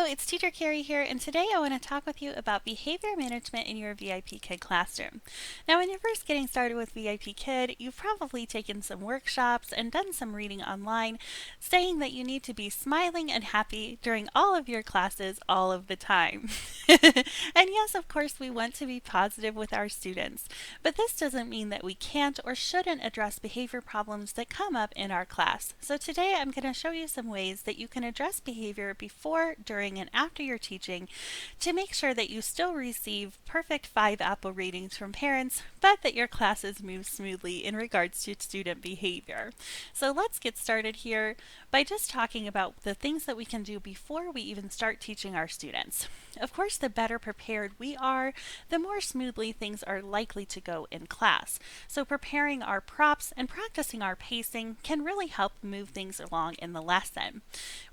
it's Teacher Carrie here, and today I want to talk with you about behavior management in your VIPKID classroom. Now, when you're first getting started with VIPKID, you've probably taken some workshops and done some reading online saying that you need to be smiling and happy during all of your classes all of the time. And yes, of course, we want to be positive with our students, but this doesn't mean that we can't or shouldn't address behavior problems that come up in our class. So today I'm going to show you some ways that you can address behavior before, during, and after your teaching to make sure that you still receive perfect 5 Apple ratings from parents, but that your classes move smoothly in regards to student behavior. So let's get started here by just talking about the things that we can do before we even start teaching our students. Of course, the better prepared we are, the more smoothly things are likely to go in class. So preparing our props and practicing our pacing can really help move things along in the lesson.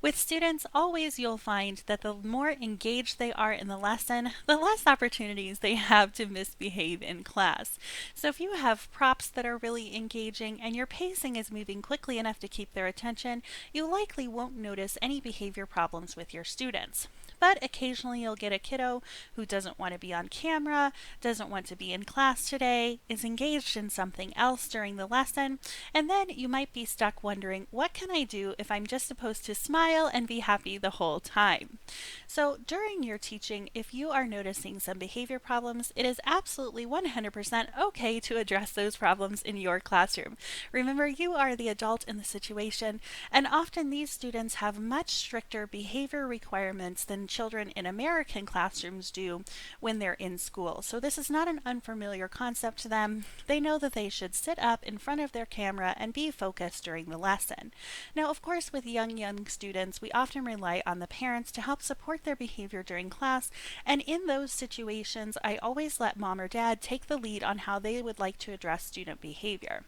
With students, always you'll find that the more engaged they are in the lesson, the less opportunities they have to misbehave in class. So if you have props that are really engaging and your pacing is moving quickly enough to keep their attention, you likely won't notice any behavior problems with your students. But occasionally you'll get a kiddo who doesn't want to be on camera, doesn't want to be in class today, is engaged in something else during the lesson, and then you might be stuck wondering, what can I do if I'm just supposed to smile and be happy the whole time? So during your teaching, if you are noticing some behavior problems, it is absolutely 100% okay to address those problems in your classroom. Remember, you are the adult in the situation, and often these students have much stricter behavior requirements than children in American classrooms do when they're in school. So this is not an unfamiliar concept to them. They know that they should sit up in front of their camera and be focused during the lesson. Now, of course, with young students, we often rely on the parents to help support their behavior during class, and in those situations, I always let mom or dad take the lead on how they would like to address student behavior.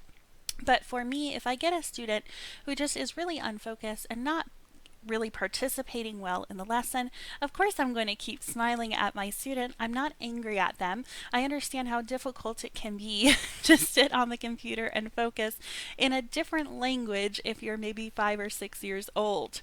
But for me, if I get a student who just is really unfocused and not really participating well in the lesson, of course I'm going to keep smiling at my student. I'm not angry at them. I understand how difficult it can be to sit on the computer and focus in a different language if you're maybe 5 or 6 years old.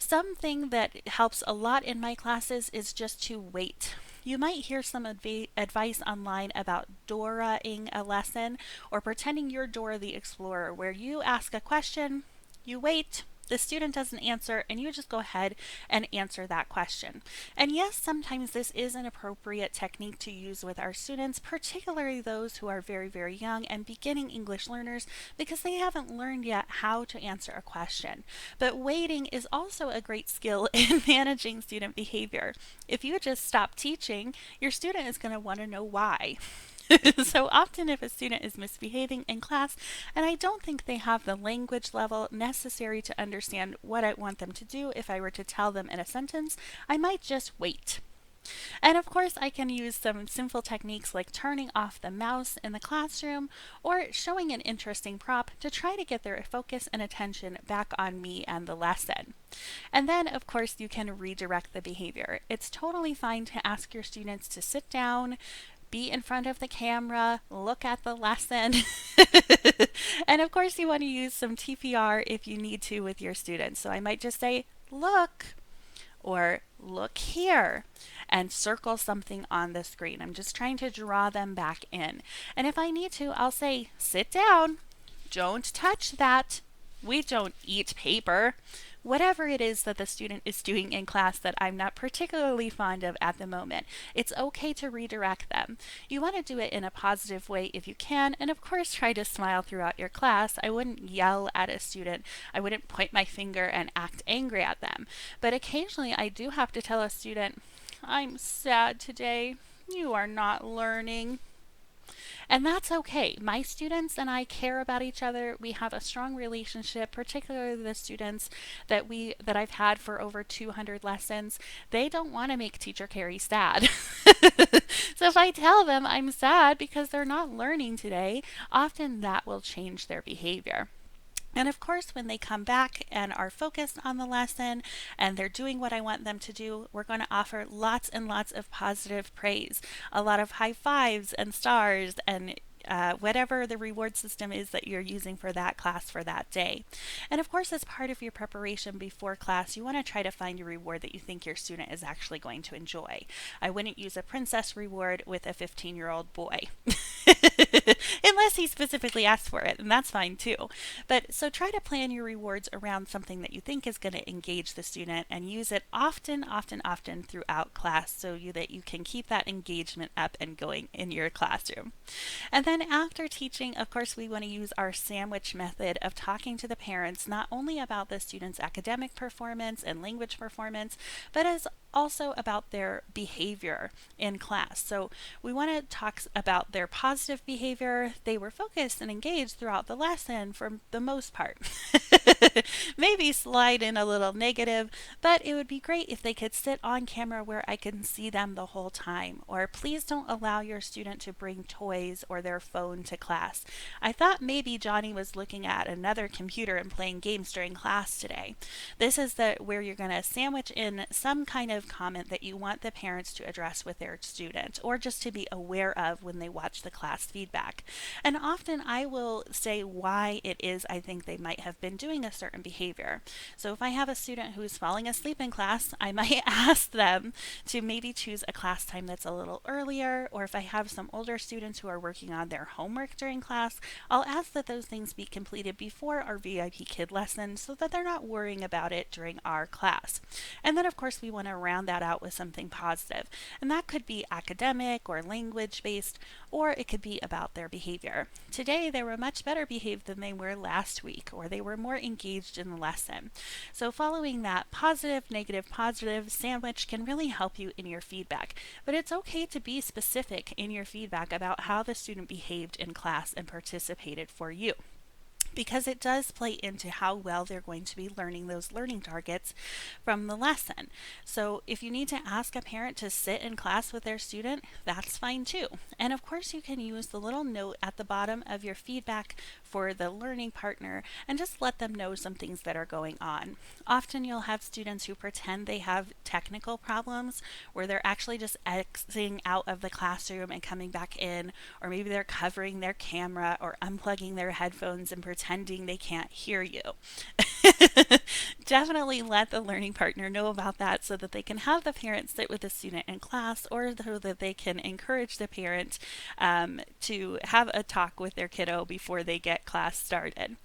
Something that helps a lot in my classes is just to wait. You might hear some advice online about Dora-ing a lesson or pretending you're Dora the Explorer, where you ask a question, you wait, the student doesn't answer, and you just go ahead and answer that question. And yes, sometimes this is an appropriate technique to use with our students, particularly those who are very young and beginning English learners, because they haven't learned yet how to answer a question. But waiting is also a great skill in managing student behavior. If you just stop teaching, your student is going to want to know why. So often if a student is misbehaving in class and I don't think they have the language level necessary to understand what I want them to do if I were to tell them in a sentence, I might just wait. And of course I can use some simple techniques like turning off the mouse in the classroom or showing an interesting prop to try to get their focus and attention back on me and the lesson. And then of course you can redirect the behavior. It's totally fine to ask your students to sit down, be in front of the camera, look at the lesson. And of course you want to use some TPR if you need to with your students. So I might just say, look, or look here, and circle something on the screen. I'm just trying to draw them back in. And if I need to, I'll say, sit down, don't touch that, we don't eat paper. Whatever it is that the student is doing in class that I'm not particularly fond of at the moment, it's okay to redirect them. You want to do it in a positive way if you can, and of course try to smile throughout your class. I wouldn't yell at a student. I wouldn't point my finger and act angry at them. But occasionally I do have to tell a student, I'm sad today. You are not learning. And that's okay. My students and I care about each other. We have a strong relationship, particularly the students that I've had for over 200 lessons. They don't want to make Teacher Carrie sad. So if I tell them I'm sad because they're not learning today, often that will change their behavior. And of course, when they come back and are focused on the lesson and they're doing what I want them to do, we're going to offer lots and lots of positive praise, a lot of high fives and stars and whatever the reward system is that you're using for that class for that day. And of course, as part of your preparation before class, you want to try to find a reward that you think your student is actually going to enjoy. I wouldn't use a princess reward with a 15-year-old boy. Unless he specifically asks for it, and that's fine too. But so try to plan your rewards around something that you think is going to engage the student and use it often, often, often throughout class so that you can keep that engagement up and going in your classroom. And then after teaching, of course, we want to use our sandwich method of talking to the parents not only about the student's academic performance and language performance, but as also about their behavior in class. So we want to talk about their positive behavior. They were focused and engaged throughout the lesson for the most part. Maybe slide in a little negative, but it would be great if they could sit on camera where I can see them the whole time. Or please don't allow your student to bring toys or their phone to class. I thought maybe Johnny was looking at another computer and playing games during class today. This is where you're going to sandwich in some kind of comment that you want the parents to address with their student or just to be aware of when they watch the class feedback. And often I will say why it is I think they might have been doing a certain behavior. So if I have a student who is falling asleep in class, I might ask them to maybe choose a class time that's a little earlier, or if I have some older students who are working on their homework during class, I'll ask that those things be completed before our VIPKID lesson so that they're not worrying about it during our class. And then of course we want to round that out with something positive. And that could be academic or language based, or it could be about their behavior. Today they were much better behaved than they were last week, or they were more engaged in the lesson. So following that positive, negative, positive sandwich can really help you in your feedback. But it's okay to be specific in your feedback about how the student behaved in class and participated for you, because it does play into how well they're going to be learning those learning targets from the lesson. So if you need to ask a parent to sit in class with their student, that's fine too. And of course you can use the little note at the bottom of your feedback for the learning partner and just let them know some things that are going on. Often you'll have students who pretend they have technical problems where they're actually just exiting out of the classroom and coming back in, or maybe they're covering their camera or unplugging their headphones and pretending they can't hear you. Definitely let the learning partner know about that so that they can have the parent sit with the student in class, or so that they can encourage the parent to have a talk with their kiddo before they get class started.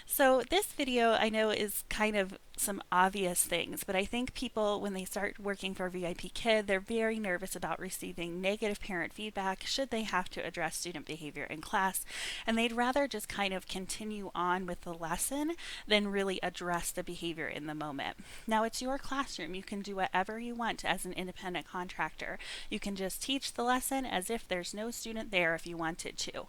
So this video I know is kind of some obvious things, but I think people, when they start working for VIPKid, they're very nervous about receiving negative parent feedback should they have to address student behavior in class, and they'd rather just kind of continue on with the lesson than really address the behavior in the moment. Now it's your classroom. You can do whatever you want as an independent contractor. You can just teach the lesson as if there's no student there if you wanted to.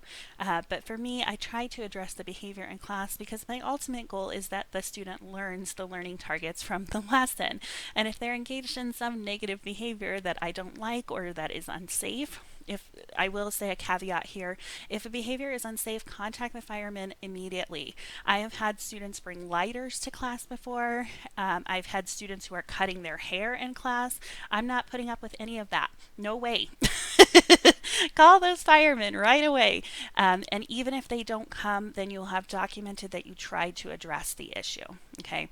But for me, I try to address the behavior in class because my ultimate goal is that the student learns the learning targets from the lesson. And if they're engaged in some negative behavior that I don't like or that is unsafe, if I will say a caveat here, if a behavior is unsafe, contact the firemen immediately. I have had students bring lighters to class before. I've had students who are cutting their hair in class. I'm not putting up with any of that. No way. Call those firemen right away. And even if they don't come, then you'll have documented that you tried to address the issue. Okay,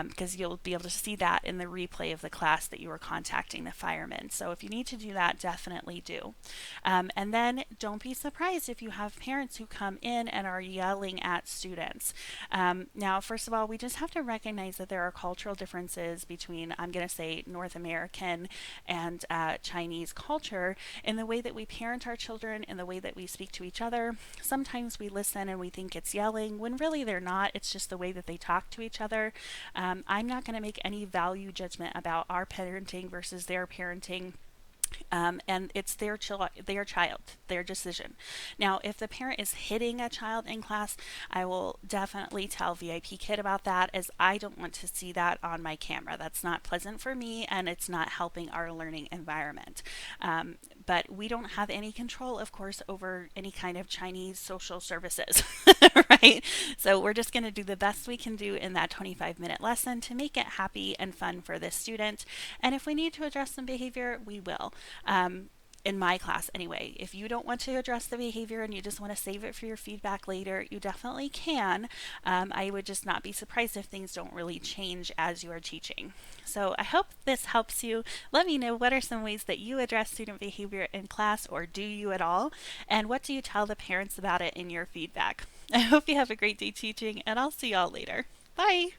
because you'll be able to see that in the replay of the class that you were contacting the firemen. So if you need to do that, definitely do. And then don't be surprised if you have parents who come in and are yelling at students. Now, first of all, we just have to recognize that there are cultural differences between, I'm going to say, North American and Chinese culture in the way that we parent our children, in the way that we speak to each other. Sometimes we listen and we think it's yelling, when really they're not. It's just the way that they talk to each other. I'm not going to make any value judgment about our parenting versus their parenting. And it's their child, their decision. Now, if the parent is hitting a child in class, I will definitely tell VIPKid about that, as I don't want to see that on my camera. That's not pleasant for me, and it's not helping our learning environment. But we don't have any control, of course, over any kind of Chinese social services, right? So we're just going to do the best we can do in that 25-minute lesson to make it happy and fun for this student. And if we need to address some behavior, we will. in my class anyway. If you don't want to address the behavior and you just want to save it for your feedback later, you definitely can. I would just not be surprised if things don't really change as you are teaching. So I hope this helps you. Let me know, what are some ways that you address student behavior in class, or do you at all? And what do you tell the parents about it in your feedback? I hope you have a great day teaching, and I'll see y'all later. Bye!